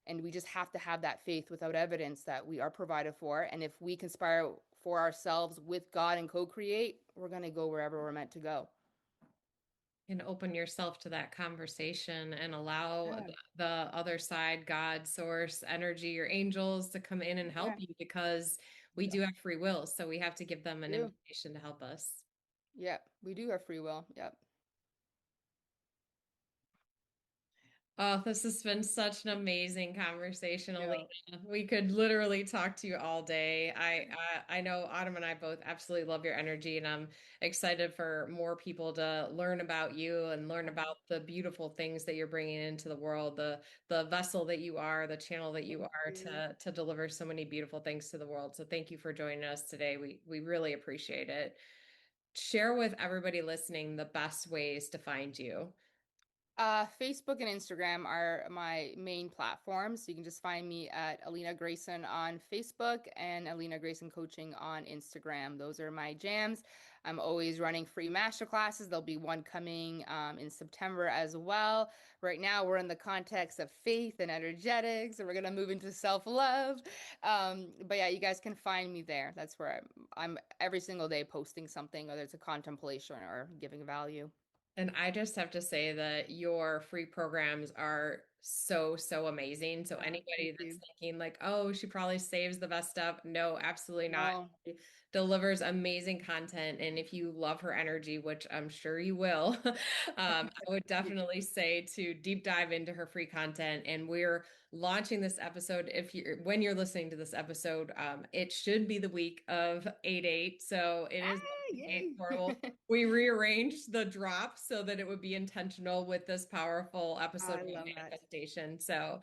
And we just have to have that faith without evidence that we are provided for. And if we conspire for ourselves with God and co-create, we're going to go wherever we're meant to go. And open yourself to that conversation and allow Yeah. the other side, God, source, energy, your angels to come in and help Yeah. you because we Yeah. do have free will. So we have to give them an We do. invitation to help us. Yeah. We do have free will. Yep. Oh, this has been such an amazing conversation, Alina. Yeah. We could literally talk to you all day. I know Autumn and I both absolutely love your energy, and I'm excited for more people to learn about you and learn about the beautiful things that you're bringing into the world, the vessel that you are, the channel that you Thank are you. to deliver so many beautiful things to the world. So thank you for joining us today. We really appreciate it. Share with everybody listening the best ways to find you. Facebook and Instagram are my main platforms. So you can just find me at Alina Grayson on Facebook and Alina Grayson Coaching on Instagram. Those are my jams. I'm always running free masterclasses. There'll be one coming in September as well. Right now, we're in the context of faith and energetics, and we're gonna move into self-love. But yeah, you guys can find me there. That's where I'm every single day posting something, whether it's a contemplation or giving value. And I just have to say that your free programs are so, so amazing. So Thank anybody that's you. thinking like, oh, she probably saves the best stuff. No, absolutely not. No. She delivers amazing content. And if you love her energy, which I'm sure you will, I would definitely say to deep dive into her free content. And we're launching this episode. If you're when you're listening to this episode, it should be the week of 8/8. So it is Ah, Lionsgate yay. portal. We rearranged the drop so that it would be intentional with this powerful episode I about love that. manifestation. So,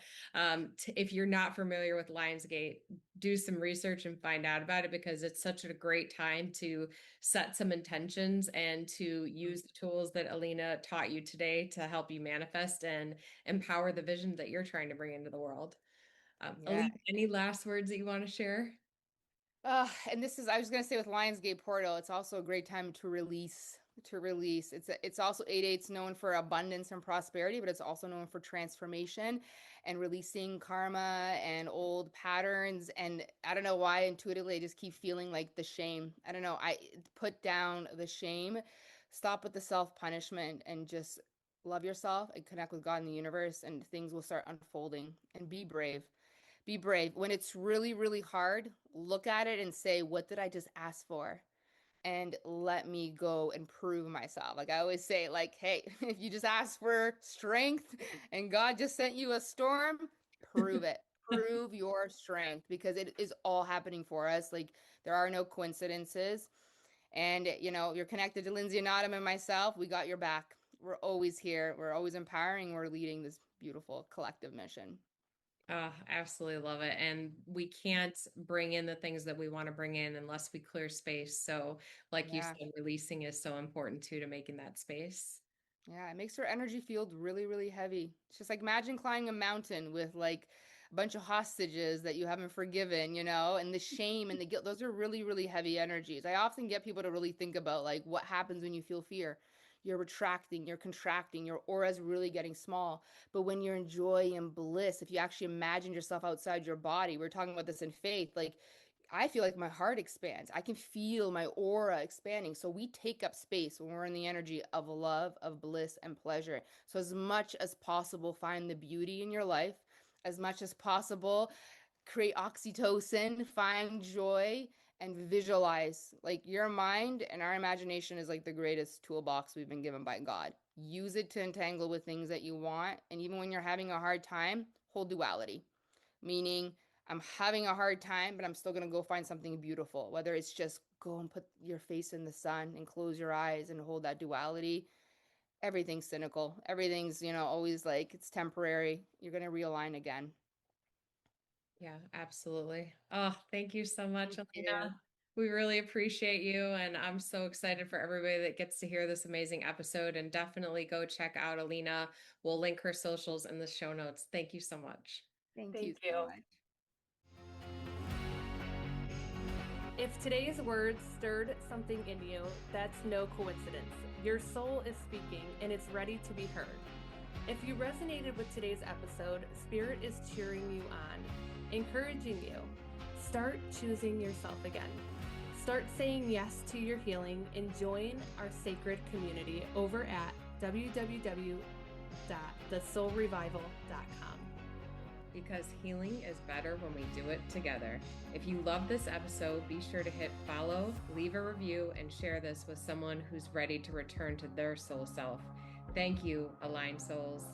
if you're not familiar with Lionsgate, do some research and find out about it because it's such a great time to set some intentions and to use the tools that Alina taught you today to help you manifest and empower the vision that you're trying to bring into the world. Yeah. Alina, any last words that you want to share? And this is, I was gonna say with Lionsgate Portal, it's also a great time to release, to release. It's also 8/8's known for abundance and prosperity, but it's also known for transformation and releasing karma and old patterns. And I don't know why intuitively I just keep feeling like the shame. I don't know. I put down the shame, stop with the self-punishment, and just love yourself and connect with God and the universe, and things will start unfolding. And be brave. Be brave. When it's really, really hard, look at it and say, what did I just ask for? And let me go and prove myself. Like I always say, like, hey, if you just ask for strength and God just sent you a storm, prove it. Prove your strength because it is all happening for us. Like there are no coincidences. And you're connected to Lindsay and Autumn and myself. We got your back. We're always here. We're always empowering. We're leading this beautiful collective mission. Oh, absolutely love it. And we can't bring in the things that we want to bring in unless we clear space. So, like you Yeah. said, releasing is so important too to making that space. Yeah, it makes her energy field really, really heavy. It's just like imagine climbing a mountain with like a bunch of hostages that you haven't forgiven, and the shame and the guilt. Those are really, really heavy energies. I often get people to really think about like what happens when you feel fear. You're retracting, you're contracting, your aura's really getting small. But when you're in joy and bliss, if you actually imagine yourself outside your body, we're talking about this in faith, like I feel like my heart expands. I can feel my aura expanding. So we take up space when we're in the energy of love, of bliss, and pleasure. So, as much as possible, find the beauty in your life. As much as possible, create oxytocin, find joy, and visualize. Like your mind and our imagination is like the greatest toolbox we've been given by God. Use it to entangle with things that you want. And even when you're having a hard time, hold duality, meaning I'm having a hard time, but I'm still going to go find something beautiful. Whether it's just go and put your face in the sun and close your eyes and hold that duality. Everything's cynical. Everything's, always like it's temporary. You're going to realign again. Yeah, absolutely. Oh, thank you so much, Thank you. Alina. We really appreciate you. And I'm so excited for everybody that gets to hear this amazing episode. And definitely go check out Alina. We'll link her socials in the show notes. Thank you so much. Thank you Thank so you. much. If today's words stirred something in you, that's no coincidence. Your soul is speaking and it's ready to be heard. If you resonated with today's episode, Spirit is cheering you on, encouraging you. Start choosing yourself again. Start saying yes to your healing and join our sacred community over at www.thesoulrevival.com. Because healing is better when we do it together. If you love this episode, be sure to hit follow, leave a review, and share this with someone who's ready to return to their soul self. Thank you, Aligned Souls.